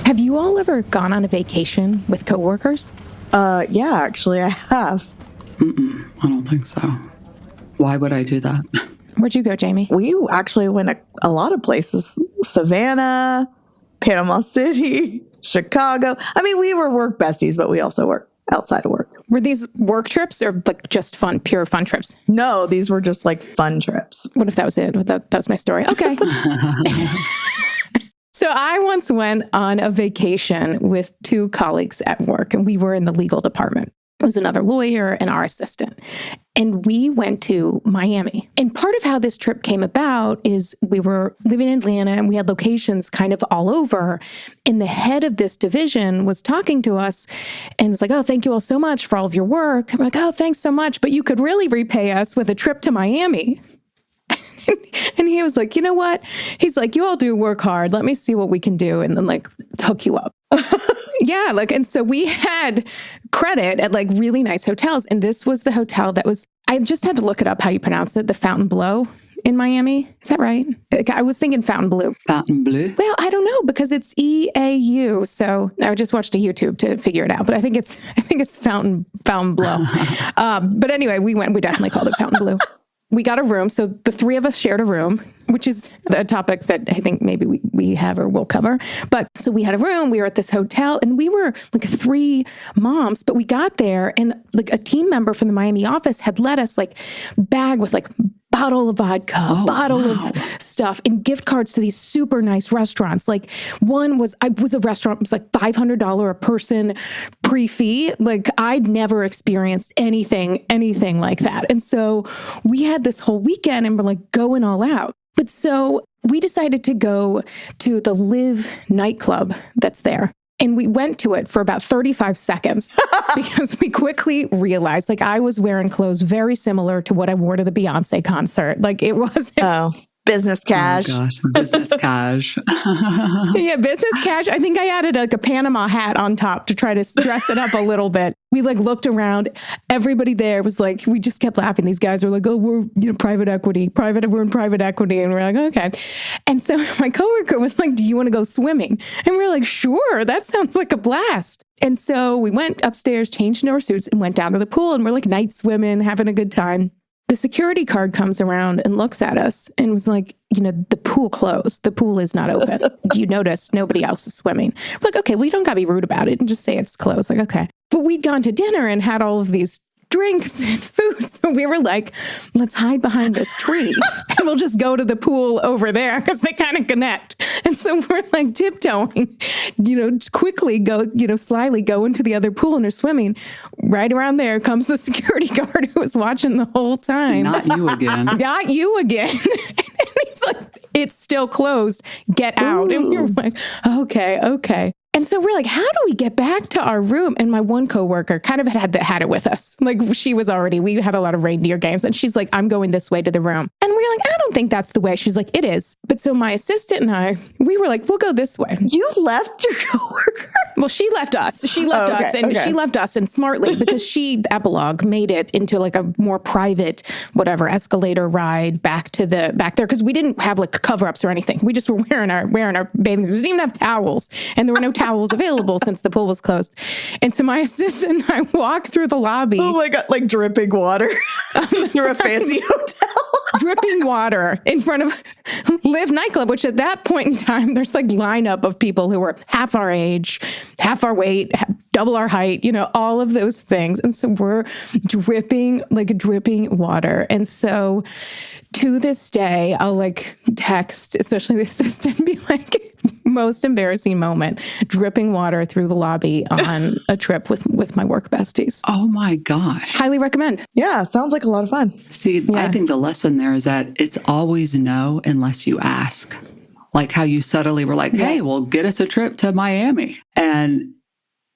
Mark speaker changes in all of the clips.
Speaker 1: Have you all ever gone on a vacation with coworkers?
Speaker 2: Yeah, actually, I have.
Speaker 3: I don't think so. Why would I do that?
Speaker 1: Where'd you go, Jamie?
Speaker 2: We actually went a lot of places. Savannah, Panama City, Chicago. I mean, we were work besties, but we also work outside of work.
Speaker 1: Were these work trips or like just fun, pure fun trips?
Speaker 2: No, these were just like fun trips.
Speaker 1: What if that was it? That was my story. Okay. So I once went on a vacation with two colleagues at work, and we were in the legal department. It was another lawyer and our assistant. And we went to Miami. And part of how this trip came about is we were living in Atlanta and we had locations kind of all over. And the head of this division was talking to us and was like, oh, thank you all so much for all of your work. I'm like, oh, thanks so much. But you could really repay us with a trip to Miami. And he was like, you know what? He's like, you all do work hard. Let me see what we can do and then like hook you up. Yeah. And so we had credit at like really nice hotels. And this was the hotel that was, I just had to look it up how you pronounce it, the Fontainebleau in Miami. Is that right? I was thinking Fontainebleau.
Speaker 3: Fontainebleau?
Speaker 1: Well, I don't know because it's EAU. So I just watched a YouTube to figure it out, but I think it's Fontainebleau. But anyway, we definitely called it Fontainebleau. We got a room. So the three of us shared a room, which is a topic that I think maybe we have or will cover. But so we had a room, we were at this hotel and we were like three moms, but we got there and like a team member from the Miami office had let us like bag with like bottle of vodka, bottle of stuff and gift cards to these super nice restaurants. Like one was a restaurant, it was like $500 a person pre-fee. Like I'd never experienced anything like that. And so we had this whole weekend and we're like going all out. But so we decided to go to the Live nightclub that's there. And we went to it for about 35 seconds because we quickly realized, like, I was wearing clothes very similar to what I wore to the Beyonce concert. Like, it wasn't...
Speaker 2: Oh, business cash.
Speaker 3: Oh, gosh. Business cash.
Speaker 1: Yeah, business cash. I think I added like a Panama hat on top to try to dress it up a little bit. We like looked around. Everybody there was like, we just kept laughing. These guys are like, oh, we're private equity, we're in private equity. And we're like, okay. And so my coworker was like, do you want to go swimming? And we're like, sure, that sounds like a blast. And so we went upstairs, changed into our suits and went down to the pool and we're like night swimming, having a good time. The security guard comes around and looks at us and was like, the pool closed. The pool is not open. You notice nobody else is swimming. We're like, okay, we don't got to be rude about it and just say it's closed. Like, okay. But we'd gone to dinner and had all of these drinks and food. So we were like, let's hide behind this tree and we'll just go to the pool over there because they kind of connect. And so we're like tiptoeing, quickly go, slyly go into the other pool and are swimming. Right around there comes the security guard who was watching the whole time.
Speaker 3: Not you again.
Speaker 1: Not you again. And he's like, it's still closed. Get out. Ooh. And we were like, okay. And so we're like, how do we get back to our room? And my one coworker kind of had it with us. Like we had a lot of reindeer games. And she's like, I'm going this way to the room. And we're like, I don't think that's the way. She's like, it is. But so my assistant and I, we were like, we'll go this way.
Speaker 2: You left your coworker?
Speaker 1: Well, she left us. She left us and smartly because she, epilogue, made it into like a more private, whatever, escalator ride back there. Because we didn't have like cover-ups or anything. We just were wearing our bathing suits. We didn't even have towels. And there were no towels available since the pool was closed. And so my assistant and I walked through the lobby.
Speaker 2: Oh my God, like dripping water. You're a fancy hotel.
Speaker 1: Dripping water in front of Live nightclub, which at that point in time, there's like lineup of people who were half our age, half our weight, double our height, all of those things. And so we're dripping water. And so to this day, I'll like text, especially the assistant, be like, most embarrassing moment, dripping water through the lobby on a trip with my work besties.
Speaker 3: Oh my gosh.
Speaker 1: Highly recommend.
Speaker 2: Yeah, sounds like a lot of fun.
Speaker 3: See, yeah. I think the lesson there is that it's always no unless you ask. Like how you subtly were like, hey, well, get us a trip to Miami. And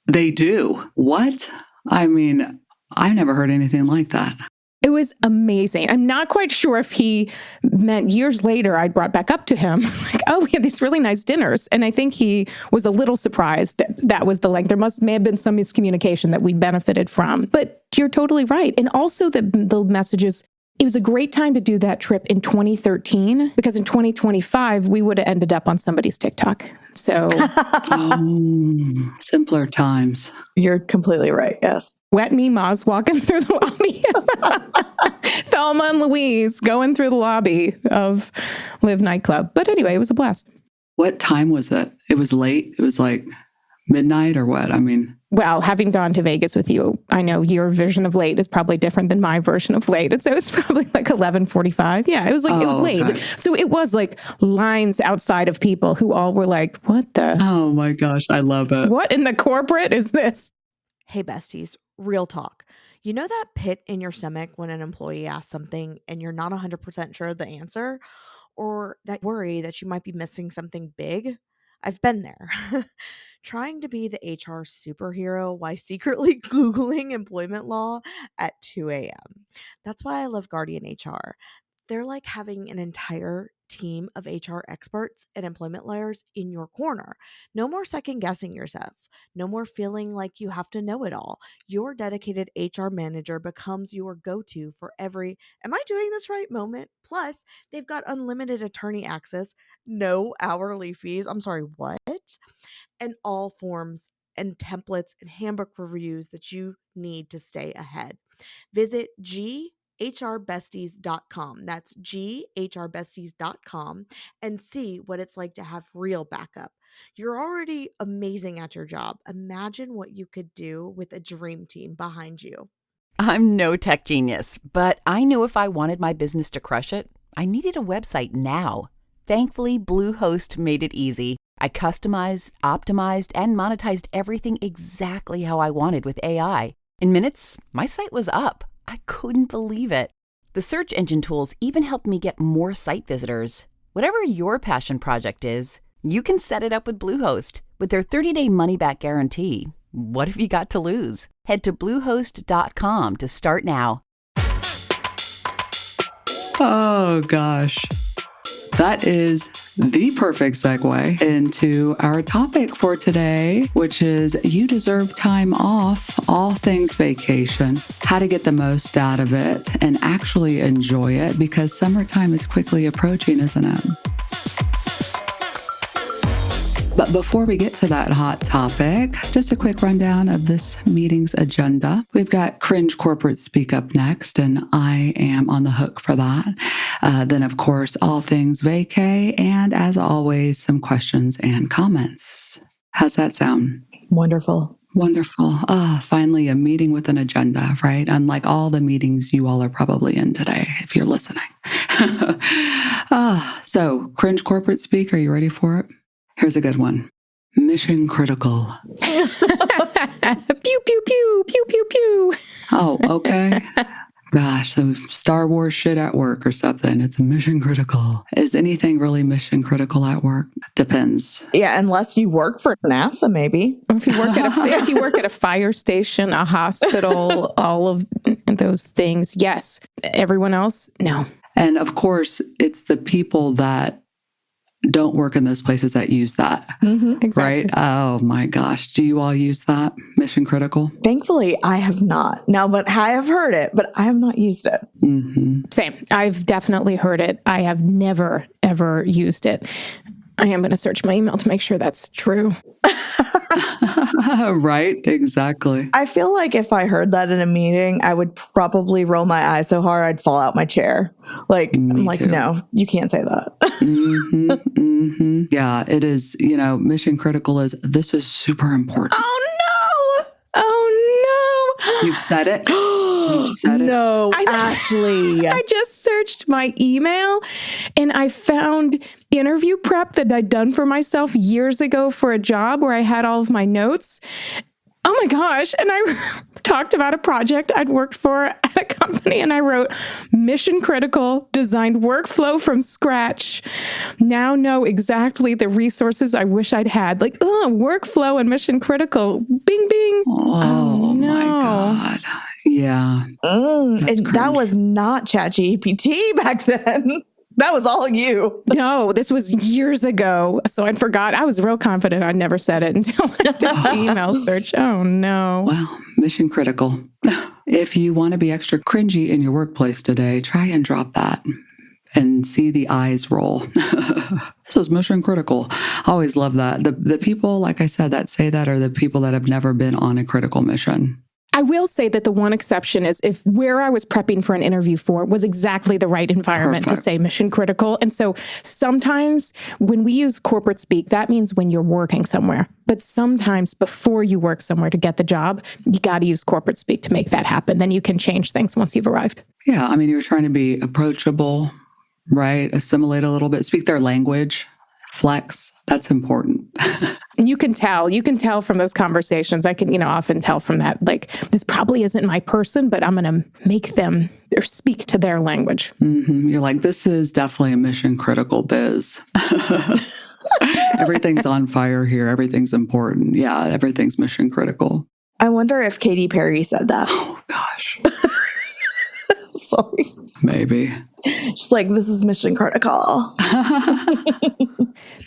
Speaker 3: they do. What? I mean, I've never heard anything like that.
Speaker 1: It was amazing. I'm not quite sure if he meant years later I brought back up to him, like, oh, we had these really nice dinners. And I think he was a little surprised that was the length. There may have been some miscommunication that we benefited from. But you're totally right. And also the messages, It was a great time to do that trip in 2013 because in 2025, we would have ended up on somebody's TikTok. So
Speaker 3: simpler times.
Speaker 2: You're completely right. Yes.
Speaker 1: wet me Moz walking through the lobby. Thelma and Louise going through the lobby of Live nightclub. But anyway, it was a blast.
Speaker 3: What time was it? It was late. It was like midnight or what? I mean,
Speaker 1: well, having gone to Vegas with you, I know your version of late is probably different than my version of late. And so it's probably like 11:45. Yeah, it was like, it was late. Okay. So it was like lines outside of people who all were like, what the?
Speaker 3: Oh my gosh, I love it.
Speaker 1: What in the corporate is this?
Speaker 4: Hey, besties, real talk. You know that pit in your stomach when an employee asks something and you're not 100% sure of the answer? Or that worry that you might be missing something big? I've been there. Trying to be the HR superhero while secretly Googling employment law at 2 a.m. That's why I love Guardian HR. They're like having an entire team of HR experts and employment lawyers in your corner. No more second guessing yourself. No more feeling like you have to know it all. Your dedicated HR manager becomes your go-to for every, am I doing this right moment? Plus, they've got unlimited attorney access, no hourly fees. I'm sorry, what? And all forms and templates and handbook reviews that you need to stay ahead. Visit GHRbesties.com. That's GHRbesties.com and see what it's like to have real backup. You're already amazing at your job. Imagine what you could do with a dream team behind you.
Speaker 5: I'm no tech genius, but I knew if I wanted my business to crush it, I needed a website now. Thankfully, Bluehost made it easy. I customized, optimized, and monetized everything exactly how I wanted with AI. In minutes, my site was up. I couldn't believe it. The search engine tools even helped me get more site visitors. Whatever your passion project is, you can set it up with Bluehost. With their 30-day money-back guarantee, what have you got to lose? Head to Bluehost.com to start now.
Speaker 3: Oh, gosh. That is the perfect segue into our topic for today, which is you deserve time off, all things vacation, how to get the most out of it and actually enjoy it because summertime is quickly approaching, isn't it? But before we get to that hot topic, just a quick rundown of this meeting's agenda. We've got Cringe Corporate Speak Up next, and I am on the hook for that. Then, of course, all things vacay, and as always, some questions and comments. How's that sound?
Speaker 2: Wonderful.
Speaker 3: Wonderful. Finally, a meeting with an agenda, right? Unlike all the meetings you all are probably in today, if you're listening. So, Cringe Corporate Speak, are you ready for it? Here's a good one. Mission critical.
Speaker 1: Pew, pew, pew, pew, pew, pew.
Speaker 3: Oh, okay. Gosh, some Star Wars shit at work or something. It's mission critical. Is anything really mission critical at work? Depends.
Speaker 2: Yeah, unless you work for NASA, maybe.
Speaker 1: If you work at a fire station, a hospital, all of those things, yes. Everyone else, no.
Speaker 3: And of course, it's the people that don't work in those places that use that.
Speaker 1: Mm-hmm, exactly.
Speaker 3: Right? Oh my gosh. Do you all use that? Mission critical?
Speaker 2: Thankfully, I have not. No, but I have heard it, but I have not used it.
Speaker 3: Mm-hmm.
Speaker 1: Same. I've definitely heard it. I have never, ever used it. I am going to search my email to make sure that's true.
Speaker 3: Right? Exactly.
Speaker 2: I feel like if I heard that in a meeting, I would probably roll my eyes so hard I'd fall out my chair. Like, I'm like, no, you can't say that.
Speaker 3: Mm-hmm, mm-hmm. Yeah, it is, mission critical is, this is super important.
Speaker 1: Oh, no. Oh, no.
Speaker 3: You've said it. You've said it.
Speaker 2: No, Ashley.
Speaker 1: I just searched my email and I found interview prep that I'd done for myself years ago for a job where I had all of my notes. Oh my gosh. And I talked about a project I'd worked for at a company and I wrote mission critical, designed workflow from scratch. Now know exactly the resources I wish I'd had. Like, workflow and mission critical. Bing, bing.
Speaker 3: Oh no. My God. Yeah.
Speaker 2: And that was not ChatGPT back then. That was all you.
Speaker 1: No, this was years ago. So I'd forgot. I was real confident I'd never said it until I did the email search. Oh, no.
Speaker 3: Wow. Mission critical. If you want to be extra cringy in your workplace today, try and drop that and see the eyes roll. This is mission critical. I always love that. The people, like I said, that say that are the people that have never been on a critical mission.
Speaker 1: I will say that the one exception is if where I was prepping for an interview for was exactly the right environment to say mission critical. And so sometimes when we use corporate speak, that means when you're working somewhere. But sometimes before you work somewhere to get the job, you got to use corporate speak to make that happen. Then you can change things once you've arrived.
Speaker 3: Yeah, I mean, you're trying to be approachable, right? Assimilate a little bit, speak their language, flex. That's important.
Speaker 1: And you can tell from those conversations. I can, often tell from that, like, this probably isn't my person, but I'm going to make them or speak to their language.
Speaker 3: Mm-hmm. You're like, this is definitely a mission critical biz. Everything's on fire here. Everything's important. Yeah, everything's mission critical.
Speaker 2: I wonder if Katy Perry said that.
Speaker 3: Oh, gosh.
Speaker 2: Sorry.
Speaker 3: Maybe.
Speaker 2: She's like, this is mission critical.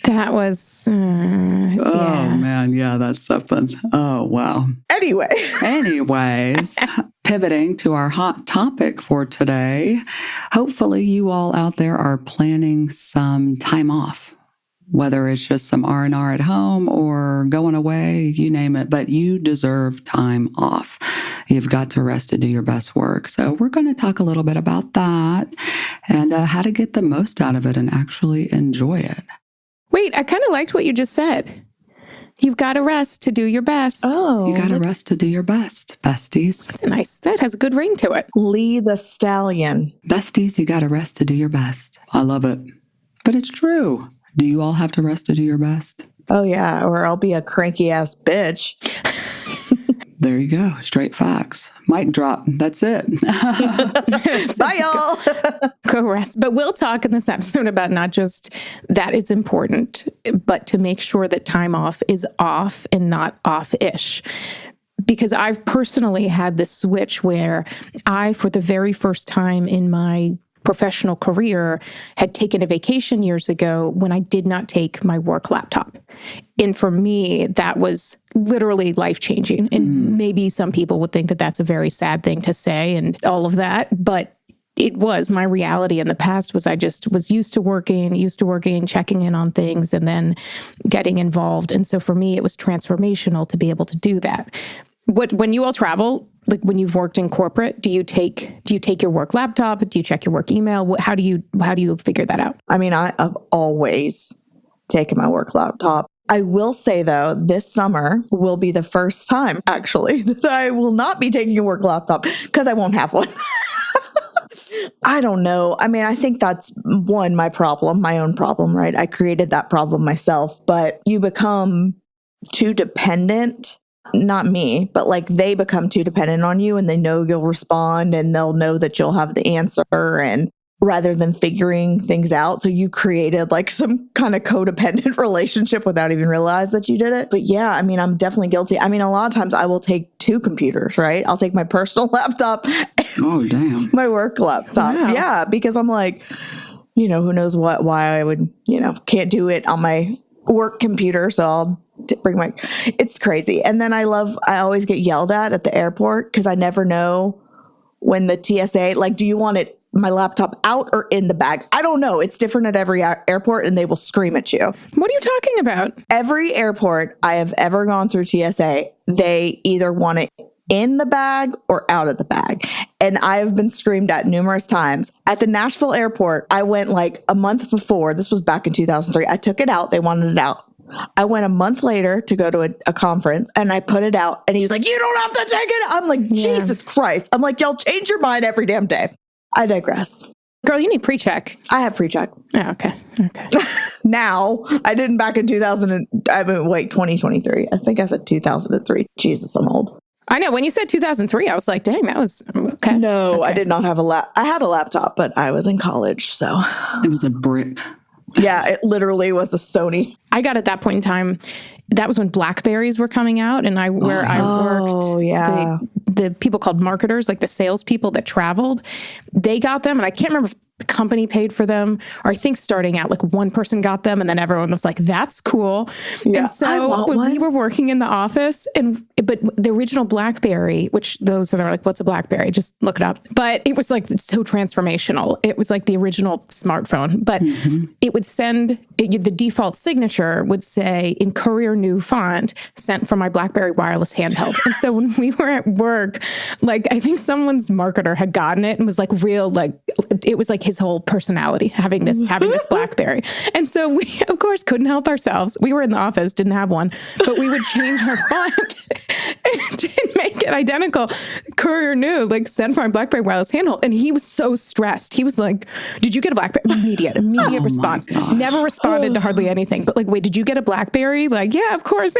Speaker 1: That was,
Speaker 3: Oh,
Speaker 1: yeah.
Speaker 3: man. Yeah, that's something. Oh, wow. Anyways, pivoting to our hot topic for today. Hopefully you all out there are planning some time off, whether it's just some R&R at home or going away, you name it, but you deserve time off. You've got to rest to do your best work. So we're going to talk a little bit about that and how to get the most out of it and actually enjoy it.
Speaker 1: Wait, I kind of liked what you just said. You've got to rest to do your best.
Speaker 2: Oh.
Speaker 3: You got to rest to do your best, besties.
Speaker 1: That has a good ring to it.
Speaker 2: Leigh the Stallion.
Speaker 3: Besties, you got to rest to do your best. I love it. But it's true. Do you all have to rest to do your best?
Speaker 2: Oh, yeah. Or I'll be a cranky ass bitch.
Speaker 3: There you go. Straight facts. Mic drop. That's it.
Speaker 2: Bye, y'all.
Speaker 1: Go rest. But we'll talk in this episode about not just that it's important, but to make sure that time off is off and not off-ish. Because I've personally had this switch where I, for the very first time in my professional career, had taken a vacation years ago when I did not take my work laptop. And for me, that was literally life-changing. And maybe some people would think that that's a very sad thing to say and all of that, but it was. My reality in the past was I just was used to working, checking in on things, and then getting involved. And so for me, it was transformational to be able to do that. When you all travel, like when you've worked in corporate, do you take your work laptop? Do you check your work email? How do you figure that out?
Speaker 2: I mean, I've always taken my work laptop. I will say, though, this summer will be the first time, actually, that I will not be taking a work laptop because I won't have one. I don't know. I mean, I think that's my own problem, right? I created that problem myself, but you become too dependent. Not me, but like they become too dependent on you and they know you'll respond and they'll know that you'll have the answer, and rather than figuring things out. So you created like some kind of codependent relationship without even realize that you did it. But yeah, I mean, I'm definitely guilty. I mean, a lot of times I will take two computers, right? I'll take my personal laptop and my work laptop.
Speaker 1: Wow.
Speaker 2: Yeah, because I'm like, who knows why I would, can't do it on my work computer. So I'll bring it's crazy. And then I always get yelled at the airport because I never know when the TSA, like, do you want my laptop out or in the bag? I don't know. It's different at every airport and they will scream at you.
Speaker 1: What are you talking about?
Speaker 2: Every airport I have ever gone through TSA, they either want it in the bag or out of the bag. And I have been screamed at numerous times. At the Nashville airport, I went like a month before. This was back in 2003. I took it out. They wanted it out. I went a month later to go to a conference and I put it out and he was like, you don't have to take it. I'm like, Jesus Christ. I'm like, y'all change your mind every damn day. I digress.
Speaker 1: Girl, you need pre-check.
Speaker 2: I have pre-check.
Speaker 1: Oh, okay.
Speaker 2: Now, I didn't back in 2023. I think I said 2003. Jesus, I'm old.
Speaker 1: I know. When you said 2003, I was like, dang, that was okay.
Speaker 2: No,
Speaker 1: okay.
Speaker 2: I did not have I had a laptop, but I was in college, so.
Speaker 3: It was a brick.
Speaker 2: Yeah, it literally was a Sony.
Speaker 1: I got at that point in time, that was when Blackberries were coming out, and I worked.
Speaker 2: Yeah.
Speaker 1: The people called marketers, like the salespeople that traveled, they got them, and I can't remember if the company paid for them, or I think starting out, like one person got them, and then everyone was like, "That's cool."
Speaker 2: Yeah,
Speaker 1: and so when we were working in the office, and But the original BlackBerry, which those that are like, what's a BlackBerry? Just look it up. But it was like so transformational. It was like the original smartphone, but it would send, the default signature would say in Courier New font, sent from my BlackBerry wireless handheld. And so when we were at work, like I think someone's marketer had gotten it and was like real, like it was like his whole personality having this BlackBerry. And so we, of course, couldn't help ourselves. We were in the office, didn't have one, but we would change our font and make it identical. Courier New, like sent from my BlackBerry wireless handheld. And he was so stressed. He was like, did you get a BlackBerry? Immediate response. Never responded to hardly anything. But like, wait, did you get a BlackBerry? Like, yeah, of course.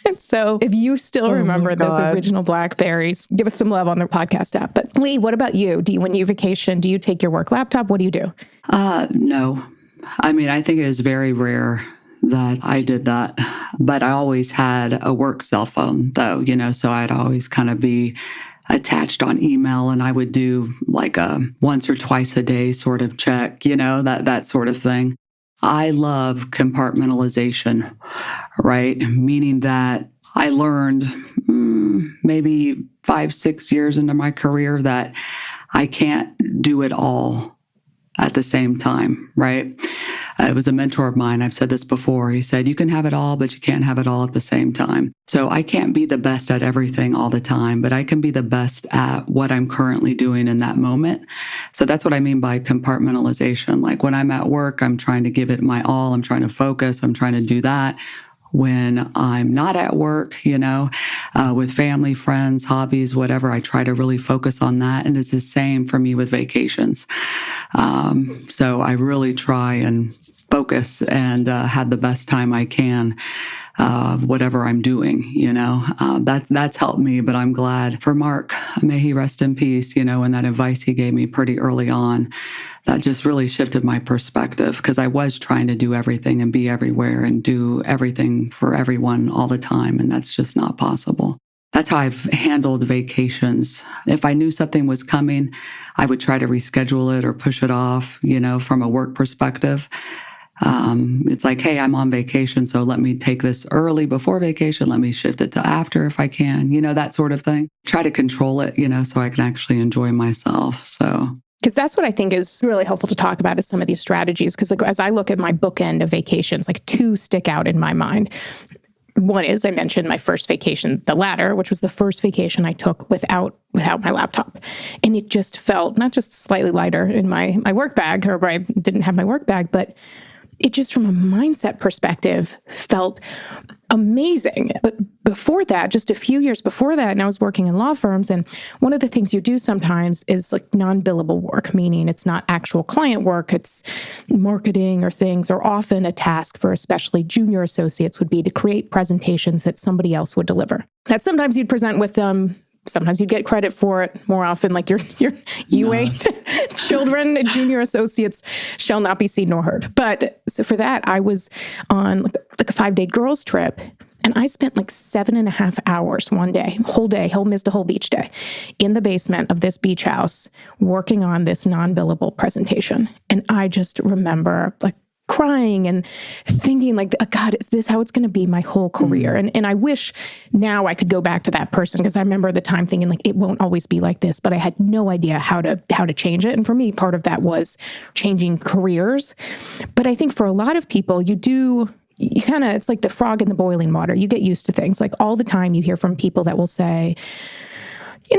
Speaker 1: And so if you still remember those original BlackBerries, give us some love on the podcast app. But Leigh, what about you? When you vacation, do you take your work laptop? What do you do?
Speaker 3: No. I mean, I think it was very rare that I did that, but I always had a work cell phone though, so I'd always kind of be attached on email, and I would do like a once or twice a day sort of check, that sort of thing. I love compartmentalization, right? Meaning that I learned maybe 5-6 years into my career that I can't do it all at the same time, right? It was a mentor of mine. I've said this before. He said, you can have it all, but you can't have it all at the same time. So I can't be the best at everything all the time, but I can be the best at what I'm currently doing in that moment. So that's what I mean by compartmentalization. Like when I'm at work, I'm trying to give it my all. I'm trying to focus. I'm trying to do that. When I'm not at work, with family, friends, hobbies, whatever, I try to really focus on that. And it's the same for me with vacations. So I really try and focus and have the best time I can, whatever I'm doing, that's helped me. But I'm glad for Mark, may he rest in peace, and that advice he gave me pretty early on, that just really shifted my perspective, because I was trying to do everything and be everywhere and do everything for everyone all the time. And that's just not possible. That's how I've handled vacations. If I knew something was coming, I would try to reschedule it or push it off, from a work perspective. It's like, hey, I'm on vacation, so let me take this early before vacation. Let me shift it to after if I can, that sort of thing. Try to control it, so I can actually enjoy myself. So.
Speaker 1: Because that's what I think is really helpful to talk about is some of these strategies. Because like, as I look at my bookend of vacations, like two stick out in my mind. One is, I mentioned my first vacation, the latter, which was the first vacation I took without my laptop. And it just felt not just slightly lighter in my work bag, or I didn't have my work bag, but it just from a mindset perspective felt amazing. But before that, just a few years before that, and I was working in law firms, and one of the things you do sometimes is like non-billable work, meaning it's not actual client work, it's marketing or things, or often a task for especially junior associates would be to create presentations that somebody else would deliver. That sometimes you'd present with them. Sometimes you'd get credit for it. More often, like your UA children, junior associates shall not be seen nor heard. But so for that, I was on like a 5-day girls trip, and I spent like 7.5 hours one day, missed a whole beach day, in the basement of this beach house working on this non-billable presentation. And I just remember like crying and thinking like, God, is this how it's going to be my whole career? And I wish now I could go back to that person, because I remember the time thinking like, it won't always be like this, but I had no idea how to change it. And for me, part of that was changing careers. But I think for a lot of people, it's like the frog in the boiling water. You get used to things. Like all the time you hear from people that will say,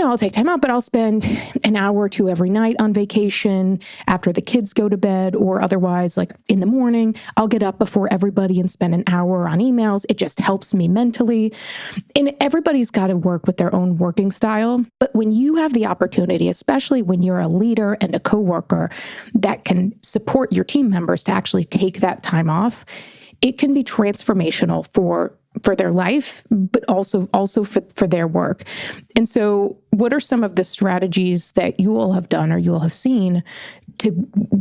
Speaker 1: I'll take time out, but I'll spend an hour or two every night on vacation after the kids go to bed, or otherwise like in the morning, I'll get up before everybody and spend an hour on emails. It just helps me mentally. And everybody's got to work with their own working style. But when you have the opportunity, especially when you're a leader and a coworker that can support your team members to actually take that time off, it can be transformational for their life, but also for their work. And so what are some of the strategies that you all have done or you all have seen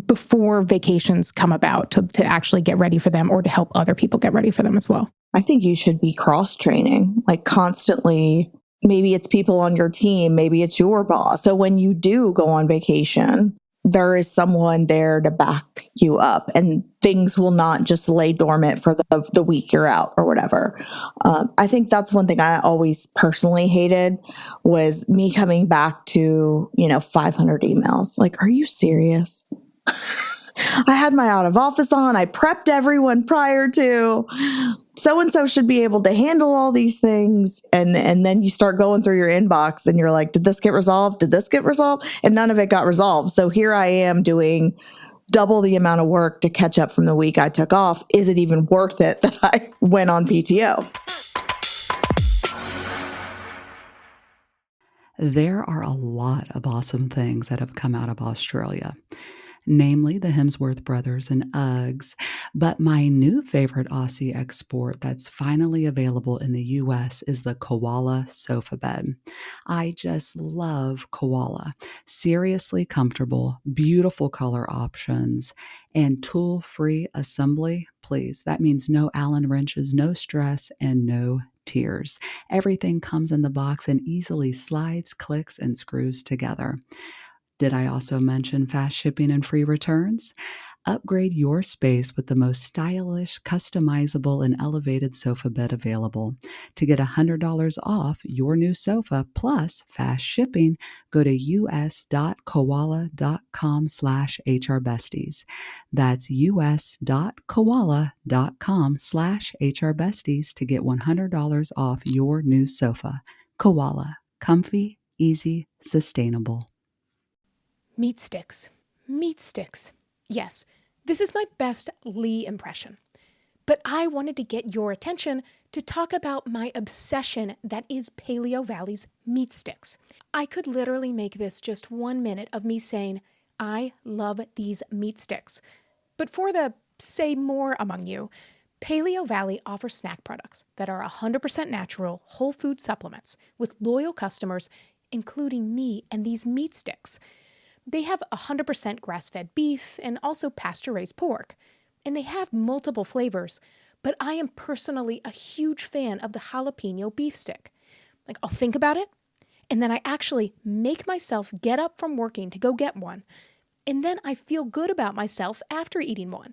Speaker 1: before vacations come about to actually get ready for them, or to help other people get ready for them as well?
Speaker 2: I think you should be cross-training, like constantly. Maybe it's people on your team, maybe it's your boss. So when you do go on vacation, there is someone there to back you up, and things will not just lay dormant for the week you're out or whatever. I think that's one thing I always personally hated was me coming back to, 500 emails. Like, are you serious? I had my out of office on. I prepped everyone prior to. So-and-so should be able to handle all these things. And then you start going through your inbox and you're like, did this get resolved? Did this get resolved? And none of it got resolved. So here I am doing double the amount of work to catch up from the week I took off. Is it even worth it that I went on PTO?
Speaker 3: There are a lot of awesome things that have come out of Australia, namely the Hemsworth brothers and Uggs. But my new favorite Aussie export that's finally available in the US is the Koala sofa bed. I just love Koala. Seriously comfortable, beautiful color options, and tool-free assembly. Please, that means no Allen wrenches, no stress, and no tears. Everything comes in the box and easily slides, clicks, and screws together. Did I also mention fast shipping and free returns? Upgrade your space with the most stylish, customizable, and elevated sofa bed available. To get $100 off your new sofa plus fast shipping, go to us.koala.com/hrbesties. That's us.koala.com/hrbesties to get $100 off your new sofa. Koala. Comfy, easy, sustainable.
Speaker 1: Meat sticks. Meat sticks. Yes, this is my best Leigh impression. But I wanted to get your attention to talk about my obsession that is Paleo Valley's meat sticks. I could literally make this just 1 minute of me saying, I love these meat sticks. But for the say more among you, Paleo Valley offers snack products that are 100% natural, whole food supplements with loyal customers, including me and these meat sticks. They have 100% grass-fed beef and also pasture-raised pork. And they have multiple flavors, but I am personally a huge fan of the jalapeno beef stick. Like, I'll think about it, and then I actually make myself get up from working to go get one. And then I feel good about myself after eating one.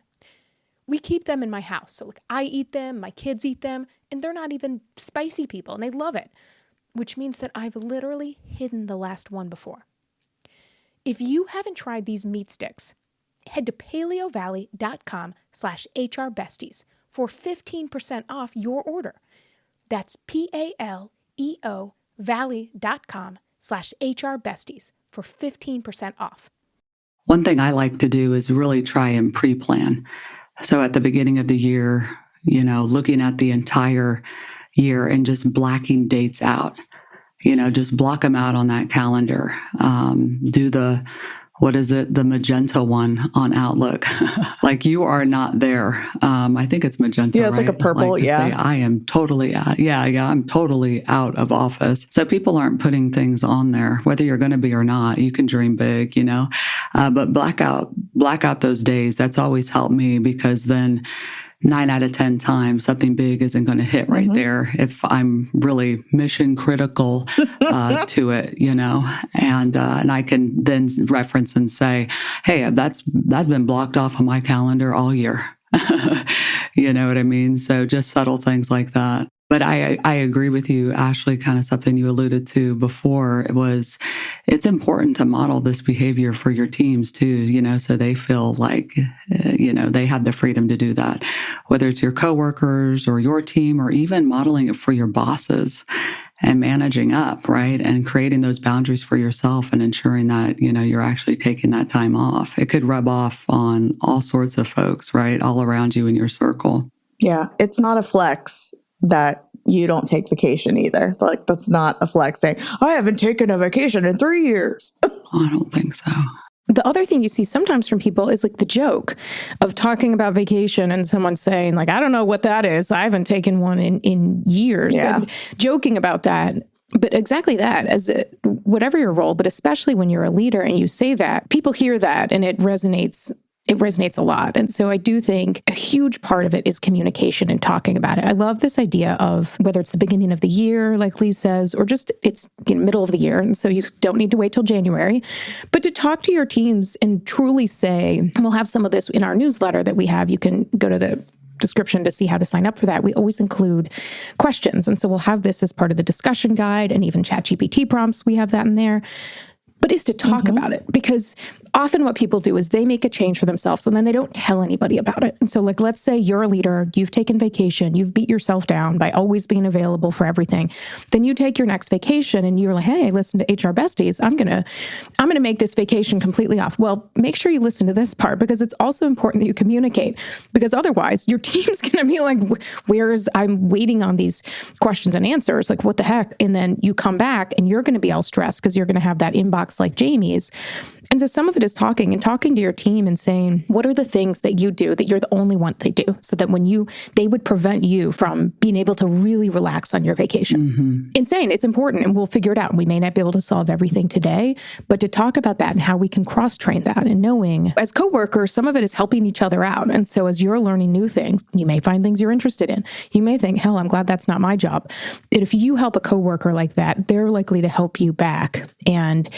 Speaker 1: We keep them in my house. So like, I eat them, my kids eat them, and they're not even spicy people, and they love it, which means that I've literally hidden the last one before. If you haven't tried these meat sticks, head to paleovalley.com/hrbesties for 15% off your order. That's PALEO valley.com/hrbesties for 15% off.
Speaker 3: One thing I like to do is really try and pre-plan. So at the beginning of the year, looking at the entire year and just blacking dates out. Just block them out on that calendar. Do the magenta one on Outlook. Like, you are not there. I think it's magenta.
Speaker 2: Yeah, it's
Speaker 3: right?
Speaker 2: like a purple.
Speaker 3: Like to
Speaker 2: yeah.
Speaker 3: say, I am totally out. Yeah, I'm totally out of office. So people aren't putting things on there, whether you're going to be or not. You can dream big, but black out those days. That's always helped me, because then 9 out of 10 times something big isn't going to hit right there if I'm really mission critical to it, and I can then reference and say, hey, that's been blocked off on my calendar all year. You know what I mean? So just subtle things like that. But I agree with you, Ashley, kind of something you alluded to before was it's important to model this behavior for your teams too, so they feel like, they have the freedom to do that, whether it's your coworkers or your team, or even modeling it for your bosses and managing up, right? And creating those boundaries for yourself and ensuring that, you're actually taking that time off. It could rub off on all sorts of folks, right? All around you in your circle.
Speaker 2: Yeah. It's not a flex that you don't take vacation either. Like, that's not a flex saying, I haven't taken a vacation in 3 years.
Speaker 3: I don't think so.
Speaker 1: The other thing you see sometimes from people is like the joke of talking about vacation and someone saying like, I don't know what that is. I haven't taken one in years.
Speaker 2: Yeah.
Speaker 1: And joking about that. But exactly that, whatever your role, but especially when you're a leader and you say that, people hear that and it resonates it resonates a lot. And so I do think a huge part of it is communication and talking about it. I love this idea of whether it's the beginning of the year, like Leigh says, or just it's middle of the year. And so you don't need to wait till January, but to talk to your teams and truly say, and we'll have some of this in our newsletter that we have. You can go to the description to see how to sign up for that. We always include questions. And so we'll have this as part of the discussion guide, and even ChatGPT prompts. We have that in there. But is to talk about it, because often what people do is they make a change for themselves and then they don't tell anybody about it. And so like, let's say you're a leader, you've taken vacation, you've beat yourself down by always being available for everything. Then you take your next vacation and you're like, hey, listen to HR Besties. I'm going to make this vacation completely off. Well, make sure you listen to this part, because it's also important that you communicate, because otherwise your team's going to be like, I'm waiting on these questions and answers. Like, what the heck? And then you come back and you're going to be all stressed because you're going to have that inbox like Jamie's. And so some of it is talking to your team and saying, what are the things that you do that you're the only one they do, so that they would prevent you from being able to really relax on your vacation. And saying it's important and we'll figure it out. We may not be able to solve everything today, but to talk about that and how we can cross-train that, and knowing as coworkers, some of it is helping each other out. And so as you're learning new things, you may find things you're interested in. You may think, hell, I'm glad that's not my job. And if you help a coworker like that, they're likely to help you back. And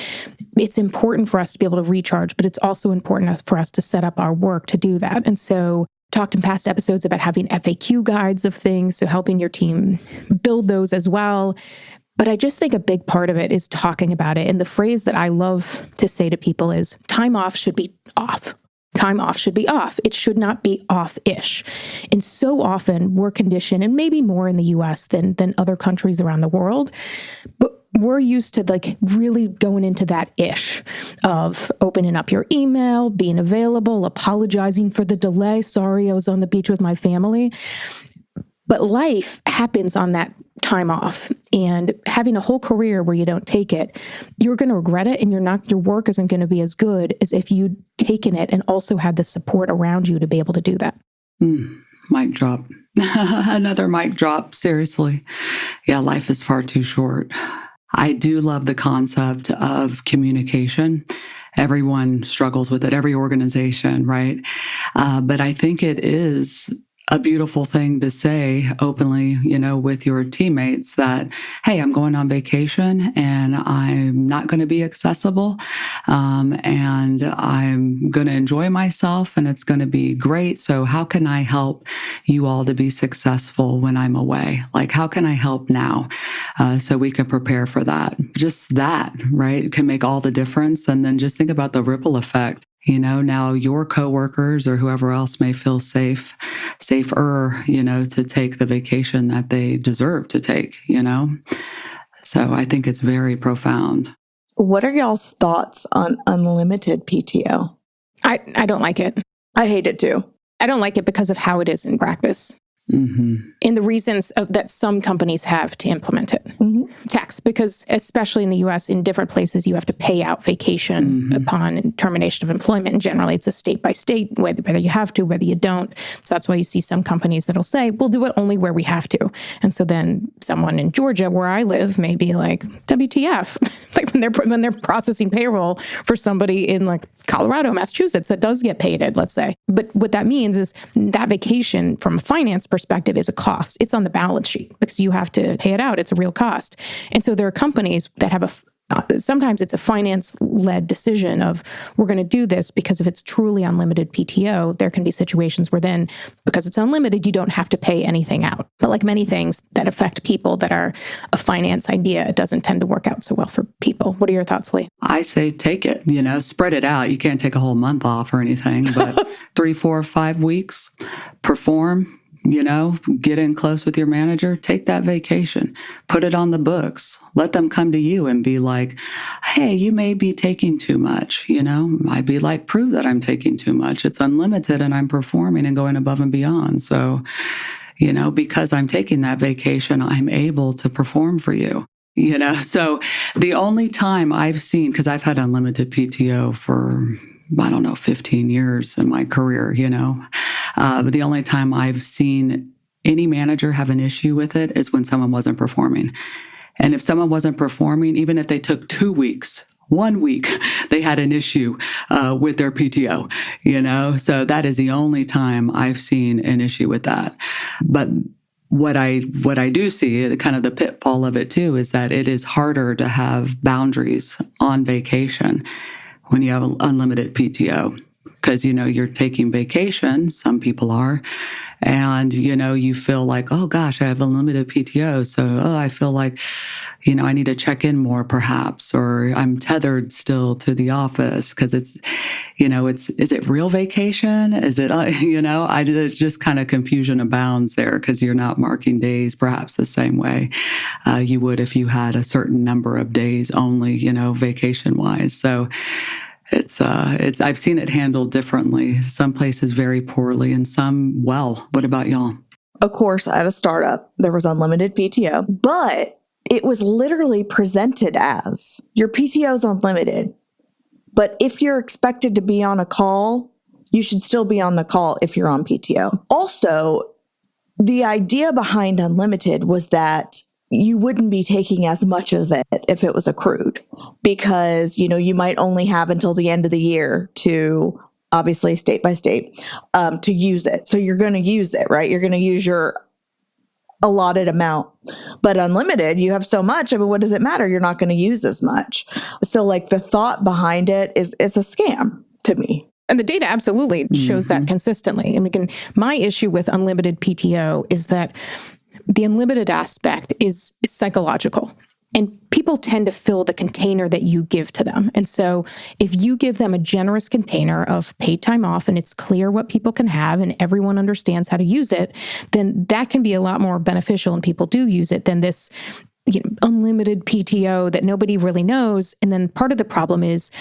Speaker 1: it's important for us to be able to recharge, but it's also important for us to set up our work to do that. And so talked in past episodes about having FAQ guides of things, so helping your team build those as well. But I just think a big part of it is talking about it. And the phrase that I love to say to people is, time off should be off. Time off should be off. It should not be off-ish. And so often we're conditioned, and maybe more in the US than other countries around the world, but we're used to like really going into that ish of opening up your email, being available, apologizing for the delay. Sorry, I was on the beach with my family. But life happens on that time off, and having a whole career where you don't take it, you're going to regret it, and your work isn't going to be as good as if you'd taken it and also had the support around you to be able to do that.
Speaker 3: Mic drop. Another mic drop. Seriously. Yeah, life is far too short. I do love the concept of communication. Everyone struggles with it, every organization, right? But I think it is a beautiful thing to say openly, with your teammates that, hey, I'm going on vacation and I'm not going to be accessible. And I'm going to enjoy myself and it's going to be great. So how can I help you all to be successful when I'm away? Like, how can I help now? So we can prepare for that. Just that, right? It can make all the difference. And then just think about the ripple effect. Now your coworkers or whoever else may feel safer, to take the vacation that they deserve to take, So I think it's very profound.
Speaker 2: What are y'all's thoughts on unlimited PTO?
Speaker 1: I don't like it.
Speaker 2: I hate it too.
Speaker 1: I don't like it because of how it is in practice. And the reasons that some companies have to implement it. Tax, because especially in the US, in different places, you have to pay out vacation upon termination of employment. And generally, it's a state by state, whether you have to, whether you don't. So that's why you see some companies that'll say, we'll do it only where we have to. And so then someone in Georgia, where I live, may be like, WTF, like when they're processing payroll for somebody in like Colorado, Massachusetts, that does get paid it, let's say. But what that means is that vacation from a finance perspective is a cost. It's on the balance sheet because you have to pay it out. It's a real cost. And so there are companies that have sometimes it's a finance-led decision of, we're going to do this because if it's truly unlimited PTO, there can be situations where then, because it's unlimited, you don't have to pay anything out. But like many things that affect people that are a finance idea, it doesn't tend to work out so well for people. What are your thoughts, Leigh?
Speaker 3: I say take it, spread it out. You can't take a whole month off or anything, but 3, 4, 5 weeks, perform. Get in close with your manager, take that vacation, put it on the books, let them come to you and be like, hey, you may be taking too much. I'd be like, prove that I'm taking too much. It's unlimited and I'm performing and going above and beyond. So, because I'm taking that vacation, I'm able to perform for you. So the only time I've seen, because I've had unlimited PTO for 15 years in my career, but the only time I've seen any manager have an issue with it is when someone wasn't performing. And if someone wasn't performing, even if they took 2 weeks 1 week they had an issue with their PTO, so that is the only time I've seen an issue with that. But what I do see, kind of the pitfall of it too, is that it is harder to have boundaries on vacation when you have unlimited PTO. Because, you're taking vacation, some people are, and, you feel like, oh gosh, I have unlimited PTO. So, I feel like, I need to check in more perhaps, or I'm tethered still to the office because is it real vacation? Is it, it's just kind of confusion abounds there because you're not marking days perhaps the same way you would if you had a certain number of days only, vacation wise. So, it's I've seen it handled differently. Some places very poorly and some well. What about y'all?
Speaker 2: Of course, at a startup, there was unlimited PTO, but it was literally presented as your PTO is unlimited. But if you're expected to be on a call, you should still be on the call if you're on PTO. Also, the idea behind unlimited was that you wouldn't be taking as much of it if it was accrued because, you might only have until the end of the year to, obviously state by state, to use it. So you're going to use it, right? You're going to use your allotted amount. But unlimited, you have so much. I mean, what does it matter? You're not going to use as much. So like the thought behind it is it's a scam to me.
Speaker 1: And the data absolutely shows that consistently. And my issue with unlimited PTO is that the unlimited aspect is psychological. And people tend to fill the container that you give to them. And so if you give them a generous container of paid time off and it's clear what people can have and everyone understands how to use it, then that can be a lot more beneficial and people do use it than this unlimited PTO that nobody really knows. And then part of the problem is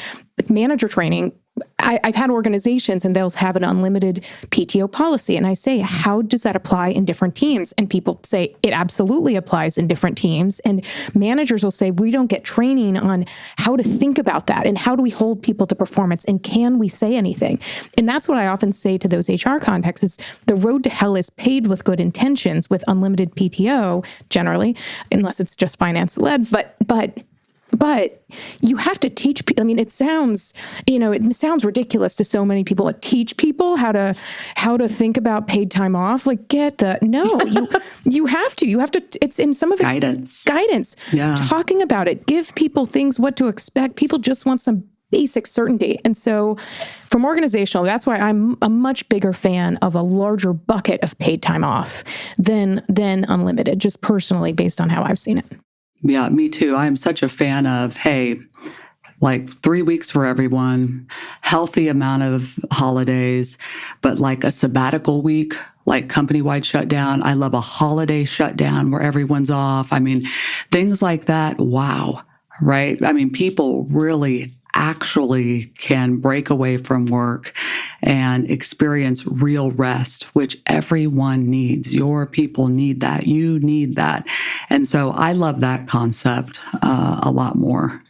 Speaker 1: manager training. I've had organizations and they'll have an unlimited PTO policy. And I say, how does that apply in different teams? And people say it absolutely applies in different teams. And managers will say, we don't get training on how to think about that. And how do we hold people to performance? And can we say anything? And that's what I often say to those HR contacts is the road to hell is paved with good intentions with unlimited PTO generally, unless it's just finance led. But you have to teach people. I mean, it sounds ridiculous to so many people. Teach people how to think about paid time off. Like, you have to. It's in some of it's guidance.
Speaker 3: Yeah.
Speaker 1: Talking about it, give people things what to expect. People just want some basic certainty. And so from organizational, that's why I'm a much bigger fan of a larger bucket of paid time off than unlimited, just personally based on how I've seen it.
Speaker 3: Yeah, me too. I'm such a fan of, hey, like 3 weeks for everyone, healthy amount of holidays, but like a sabbatical week, like company-wide shutdown. I love a holiday shutdown where everyone's off. I mean, things like that. Wow. Right. I mean, people really actually can break away from work and experience real rest, which everyone needs. Your people need that. You need that. And so I love that concept a lot more,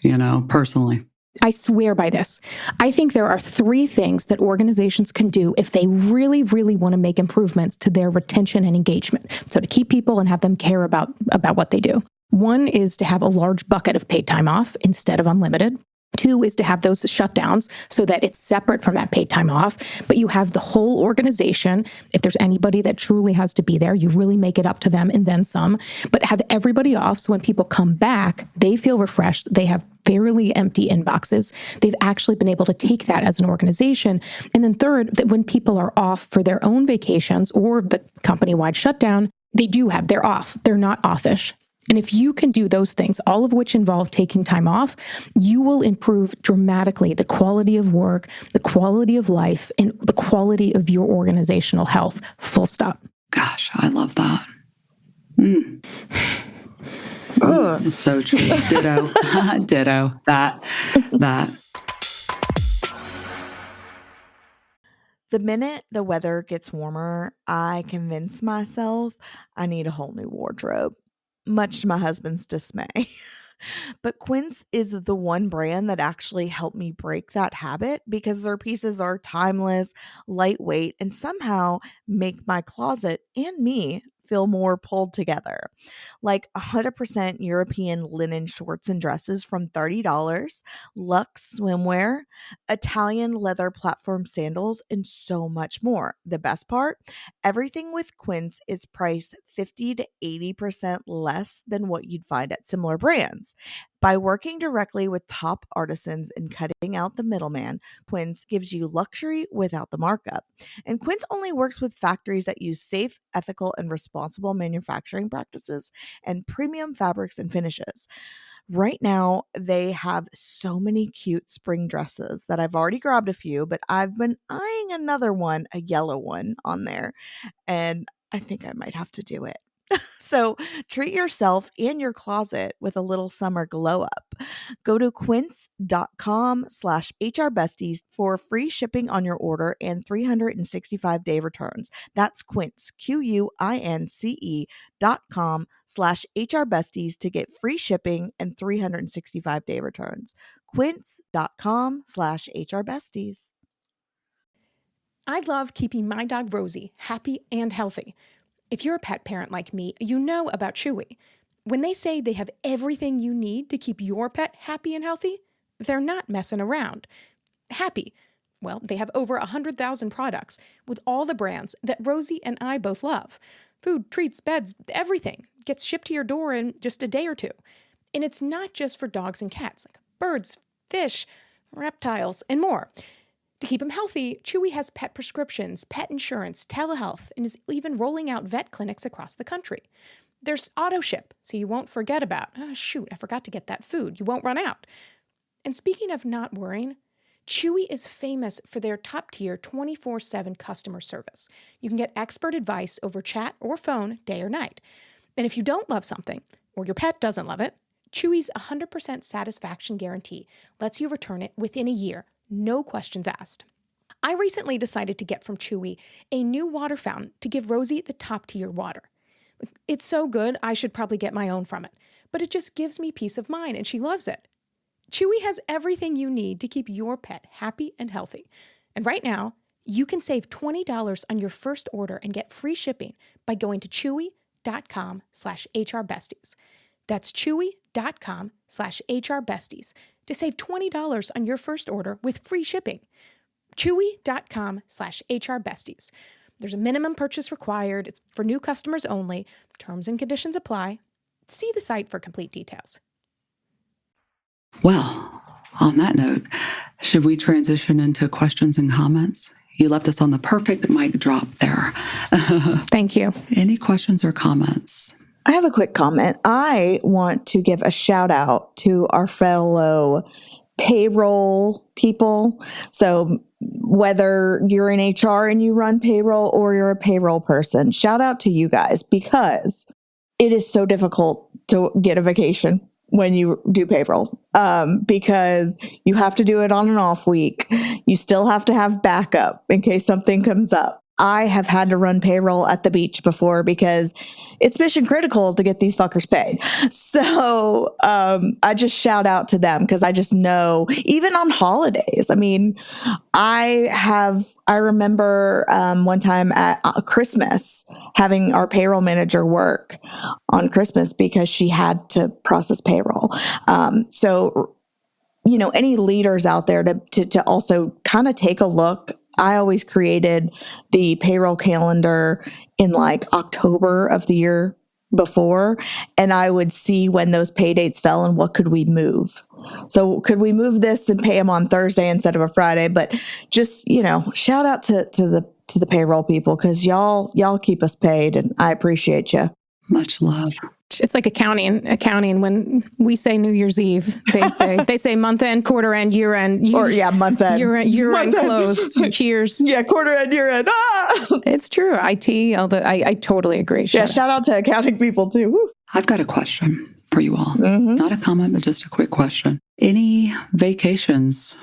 Speaker 3: personally.
Speaker 1: I swear by this. I think there are 3 things that organizations can do if they really, really want to make improvements to their retention and engagement. So to keep people and have them care about what they do. 1 is to have a large bucket of paid time off instead of unlimited. 2 is to have those shutdowns so that it's separate from that paid time off, but you have the whole organization. If there's anybody that truly has to be there, you really make it up to them and then some, but have everybody off. So when people come back, they feel refreshed. They have fairly empty inboxes. They've actually been able to take that as an organization. And then 3rd, that when people are off for their own vacations or the company-wide shutdown, they're off. They're not offish. And if you can do those things, all of which involve taking time off, you will improve dramatically the quality of work, the quality of life, and the quality of your organizational health. Full stop.
Speaker 3: Gosh, I love that. It's so true. Ditto. Ditto. That.
Speaker 4: The minute the weather gets warmer, I convince myself I need a whole new wardrobe, much to my husband's dismay. But Quince is the one brand that actually helped me break that habit because their pieces are timeless, lightweight, and somehow make my closet and me feel more pulled together. Like 100% European linen shorts and dresses from $30, Luxe swimwear, Italian leather platform sandals, and so much more. The best part? Everything with Quince is priced 50 to 80% less than what you'd find at similar brands. By working directly with top artisans and cutting out the middleman, Quince gives you luxury without the markup. And Quince only works with factories that use safe, ethical, and responsible manufacturing practices and premium fabrics and finishes. Right now, they have so many cute spring dresses that I've already grabbed a few, but I've been eyeing another one, a yellow one on there, and I think I might have to do it. So treat yourself and your closet with a little summer glow up. Go to quince.com/HRBesties for free shipping on your order and 365-day returns. That's Quince, QUINCE.com/HRBesties to get free shipping and 365-day returns. Quince.com/HRBesties.
Speaker 1: I love keeping my dog Rosie happy and healthy. If you're a pet parent like me, you know about Chewy. When they say they have everything you need to keep your pet happy and healthy, they're not messing around. Happy. Well, they have over 100,000 products with all the brands that Rosie and I both love. Food, treats, beds, everything gets shipped to your door in just a day or two. And it's not just for dogs and cats, like birds, fish, reptiles, and more. To keep them healthy, Chewy has pet prescriptions, pet insurance, telehealth, and is even rolling out vet clinics across the country. There's auto ship, so you won't forget about, oh shoot, I forgot to get that food. You won't run out. And speaking of not worrying, Chewy is famous for their top-tier 24/7 customer service. You can get expert advice over chat or phone, day or night. And if you don't love something, or your pet doesn't love it, Chewy's 100% satisfaction guarantee lets you return it within a year. No questions asked. I recently decided to get from Chewy a new water fountain to give Rosie the top tier water. It's so good, I should probably get my own from it, but it just gives me peace of mind and she loves it. Chewy has everything you need to keep your pet happy and healthy. And right now, you can save $20 on your first order and get free shipping by going to chewy.com/HRBesties. That's chewy.com/HRBesties to save $20 on your first order with free shipping. Chewy.com/HRBesties. There's a minimum purchase required. It's for new customers only. Terms and conditions apply. See the site for complete details.
Speaker 3: Well, on that note, should we transition into questions and comments? You left us on the perfect mic drop there.
Speaker 1: Thank you.
Speaker 3: Any questions or comments?
Speaker 2: I have a quick comment. I want to give a shout out to our fellow payroll people. So whether you're in HR and you run payroll or you're a payroll person, shout out to you guys because it is so difficult to get a vacation when you do payroll because you have to do it on an off week. You still have to have backup in case something comes up. I have had to run payroll at the beach before because it's mission critical to get these fuckers paid. So I just shout out to them because I just know, even on holidays. I mean, I remember one time at Christmas having our payroll manager work on Christmas because she had to process payroll. So, you know, any leaders out there to also kind of take a look. I always created the payroll calendar in like October of the year before, and I would see when those pay dates fell and what could we move. So could we move this and pay them on Thursday instead of a Friday? But just, you know, shout out to the payroll people because y'all keep us paid, and I appreciate you.
Speaker 3: Much love.
Speaker 1: It's like accounting. When we say New Year's Eve, they say month end, quarter end, year end,
Speaker 2: month end,
Speaker 1: year end close. Cheers.
Speaker 2: Yeah, quarter end, year end.
Speaker 1: It's true. IT. I totally agree.
Speaker 2: Shout out to accounting people too. Woo.
Speaker 3: I've got a question for you all. Not a comment, but just a quick question. Any vacations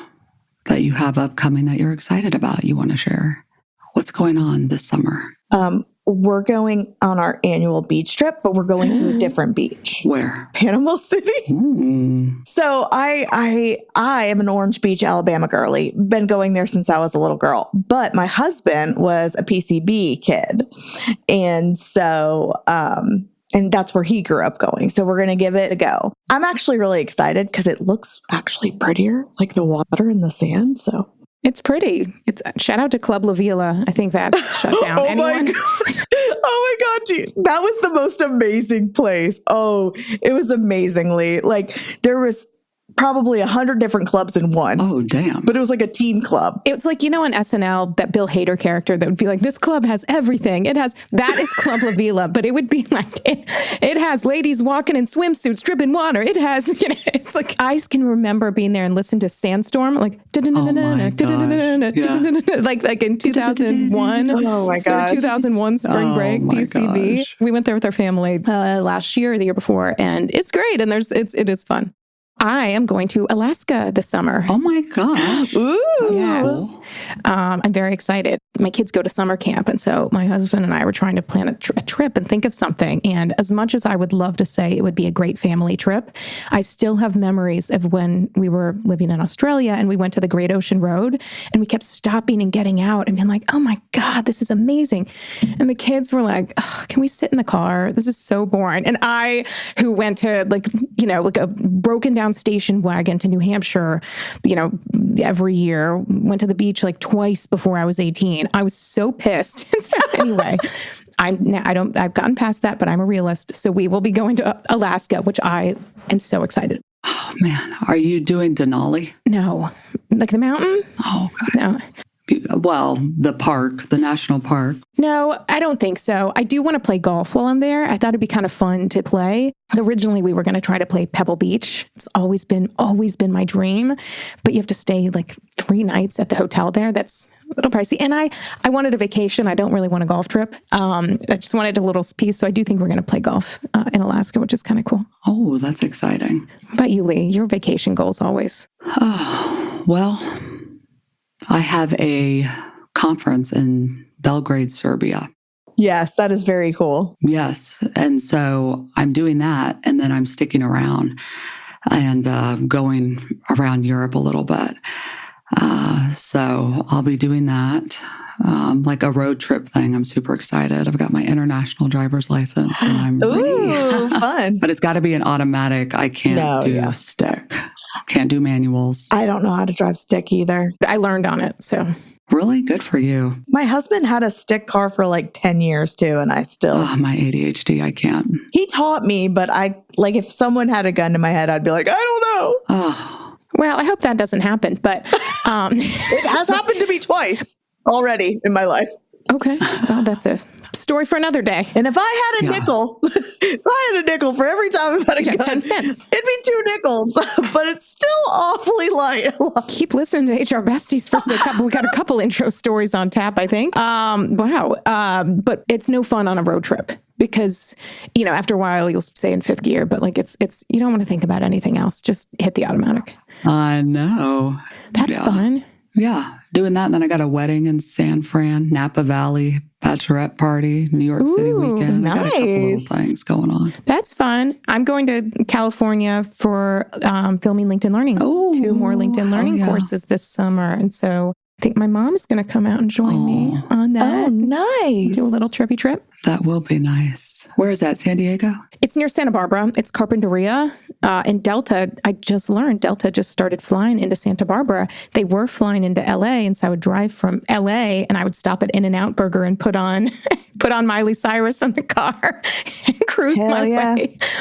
Speaker 3: that you have upcoming that you're excited about? You want to share? What's going on this summer?
Speaker 2: we're going on our annual beach trip, but we're going to a different beach.
Speaker 3: Where?
Speaker 2: Panama City.
Speaker 3: Ooh.
Speaker 2: So I am an Orange Beach, Alabama girly. Been going there since I was a little girl. But my husband was a PCB kid. And so and that's where he grew up going. So we're going to give it a go. I'm actually really excited because it looks actually prettier, like the water and the sand. So
Speaker 1: It's pretty. It's shout out to Club La Vila. I think that's shut down.
Speaker 2: Oh
Speaker 1: Anyone?
Speaker 2: my God, gee. That was the most amazing place. Oh, it was amazingly like there was probably 100 different clubs in one.
Speaker 3: Oh, damn.
Speaker 2: But it was like a team club.
Speaker 1: It's like, on SNL, that Bill Hader character that would be like, this club has everything. That is Club La Vila, but it would be like, it has ladies walking in swimsuits, dripping water. It has, it's like, I can remember being there and listen to Sandstorm, like, like in 2001.
Speaker 2: Oh my gosh.
Speaker 1: 2001 spring break,
Speaker 3: my
Speaker 1: PCB.
Speaker 3: gosh.
Speaker 1: We went there with our family last year or the year before, and it's great. And it is fun. I am going to Alaska this summer.
Speaker 3: Oh my gosh.
Speaker 2: Ooh.
Speaker 1: Yes. I'm very excited. My kids go to summer camp. And so my husband and I were trying to plan a trip and think of something. And as much as I would love to say it would be a great family trip, I still have memories of when we were living in Australia and we went to the Great Ocean Road and we kept stopping and getting out and being like, oh my God, this is amazing. And the kids were like, oh, can we sit in the car? This is so boring. And I, who went to like a broken down station wagon to New Hampshire, every year, went to the beach like twice before I was 18. I was so pissed. So anyway, I've gotten past that, but I'm a realist. So we will be going to Alaska, which I am so excited.
Speaker 3: Oh man. Are you doing Denali?
Speaker 1: No, like the mountain?
Speaker 3: Oh, God.
Speaker 1: No.
Speaker 3: Well, the park, the national park.
Speaker 1: No, I don't think so. I do want to play golf while I'm there. I thought it'd be kind of fun to play. Originally, we were going to try to play Pebble Beach. It's always been my dream, but you have to stay like 3 nights at the hotel there. That's a little pricey. And I wanted a vacation. I don't really want a golf trip. I just wanted a little piece. So I do think we're going to play golf in Alaska, which is kind of cool.
Speaker 3: Oh, that's exciting.
Speaker 1: What about you, Leigh? Your vacation goals always?
Speaker 3: Oh, well, I have a conference in Belgrade, Serbia.
Speaker 2: Yes, that is very cool.
Speaker 3: Yes. And so I'm doing that. And then I'm sticking around and going around Europe a little bit. So I'll be doing that, like a road trip thing. I'm super excited. I've got my international driver's license and I'm
Speaker 2: Ooh, fun.
Speaker 3: But it's got to be an automatic. I can't do stick. Can't do manuals.
Speaker 2: I don't know how to drive stick either.
Speaker 1: I learned on it, so.
Speaker 3: Really? Good for you.
Speaker 2: My husband had a stick car for like 10 years too, and I still...
Speaker 3: Oh, my ADHD, I can't.
Speaker 2: He taught me, but if someone had a gun to my head, I'd be like, I don't know.
Speaker 3: Oh.
Speaker 1: Well, I hope that doesn't happen, but...
Speaker 2: It has happened to me twice already in my life.
Speaker 1: Okay. Well, that's a story for another day.
Speaker 2: And if I had a nickel, for every time I've had a gun,
Speaker 1: 10 cents.
Speaker 2: it'd be 2 nickels, but it's still awfully light.
Speaker 1: Keep listening to HR Besties for a couple. We got a couple intro stories on tap, I think. Wow. But it's no fun on a road trip because, after a while you'll stay in 5th gear, but like it's, you don't want to think about anything else. Just hit the automatic.
Speaker 3: I know.
Speaker 1: That's fun.
Speaker 3: Yeah, doing that. And then I got a wedding in San Fran, Napa Valley, bachelorette party, New York City weekend. I got a couple little things going on.
Speaker 1: That's fun. I'm going to California for filming LinkedIn Learning. 2 more LinkedIn Learning courses this summer. And so I think my mom is going to come out and join me on that.
Speaker 2: Oh, nice.
Speaker 1: Do a little trippy trip.
Speaker 3: That will be nice. Where is that? San Diego?
Speaker 1: It's near Santa Barbara. It's Carpinteria. And Delta, I just learned, Delta just started flying into Santa Barbara. They were flying into LA. And so I would drive from LA and I would stop at In-N-Out Burger and put on Miley Cyrus in the car and cruise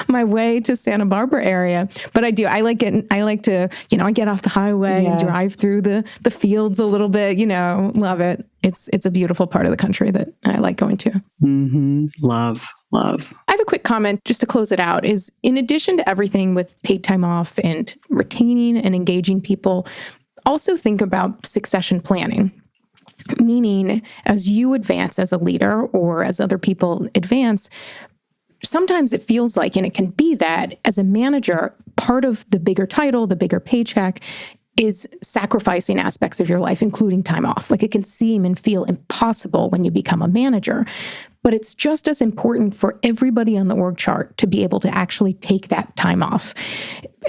Speaker 1: my way to Santa Barbara area. But I like to, I get off the highway and drive through the fields a little bit, love it. It's a beautiful part of the country that I like going to.
Speaker 3: Mm-hmm. Love. I
Speaker 1: have a quick comment just to close it out is in addition to everything with paid time off and retaining and engaging people, also think about succession planning. Meaning as you advance as a leader or as other people advance, sometimes it feels like, and it can be that as a manager, part of the bigger title, the bigger paycheck is sacrificing aspects of your life, including time off. Like it can seem and feel impossible when you become a manager. But it's just as important for everybody on the org chart to be able to actually take that time off.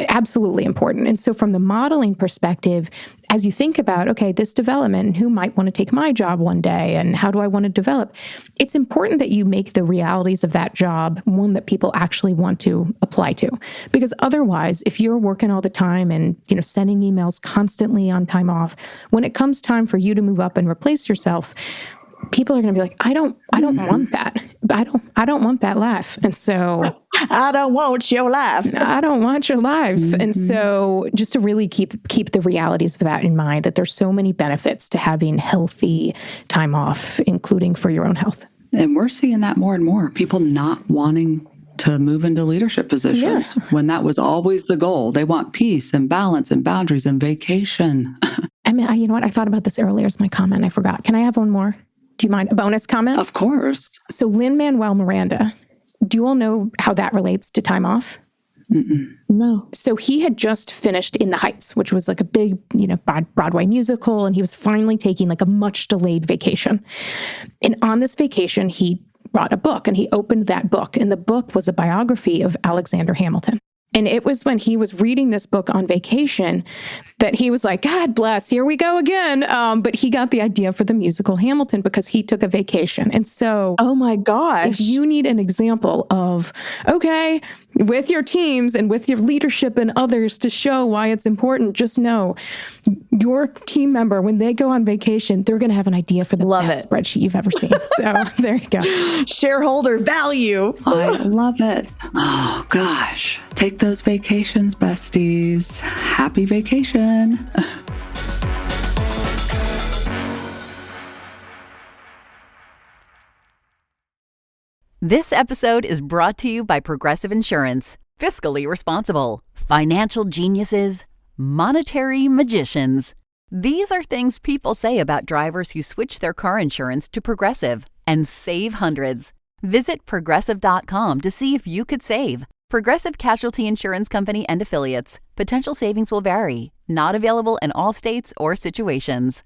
Speaker 1: Absolutely important. And so from the modeling perspective, as you think about, okay, this development, who might want to take my job one day and how do I want to develop? It's important that you make the realities of that job one that people actually want to apply to. Because otherwise, if you're working all the time and, sending emails constantly on time off, when it comes time for you to move up and replace yourself, people are going to be like, I don't want that. I don't want that life. And so
Speaker 2: I don't want your life.
Speaker 1: I don't want your life. Mm-hmm. And so just to really keep the realities of that in mind, that there's so many benefits to having healthy time off, including for your own health.
Speaker 3: And we're seeing that more and more. People not wanting to move into leadership positions when that was always the goal. They want peace and balance and boundaries and vacation.
Speaker 1: I mean, you know what? I thought about this earlier as my comment. I forgot. Can I have one more? Do you mind a bonus comment?
Speaker 3: Of course.
Speaker 1: So Lin-Manuel Miranda, do you all know how that relates to time off?
Speaker 3: Mm-mm.
Speaker 2: No.
Speaker 1: So he had just finished In the Heights, which was like a big, Broadway musical. And he was finally taking like a much delayed vacation. And on this vacation, he brought a book and he opened that book. And the book was a biography of Alexander Hamilton. And it was when he was reading this book on vacation that he was like, God bless, here we go again. But he got the idea for the musical Hamilton because he took a vacation. And so,
Speaker 2: oh my gosh,
Speaker 1: if you need an example of, okay, with your teams and with your leadership and others to show why it's important, just know your team member, when they go on vacation, they're going to have an idea for the best spreadsheet you've ever seen. So there you go.
Speaker 2: Shareholder value.
Speaker 3: I love it. Oh, gosh. Take those vacations, besties. Happy vacation.
Speaker 5: This episode is brought to you by Progressive Insurance. Fiscally responsible, financial geniuses, monetary magicians. These are things people say about drivers who switch their car insurance to Progressive and save hundreds. Visit Progressive.com to see if you could save. Progressive Casualty Insurance Company and Affiliates. Potential savings will vary. Not available in all states or situations.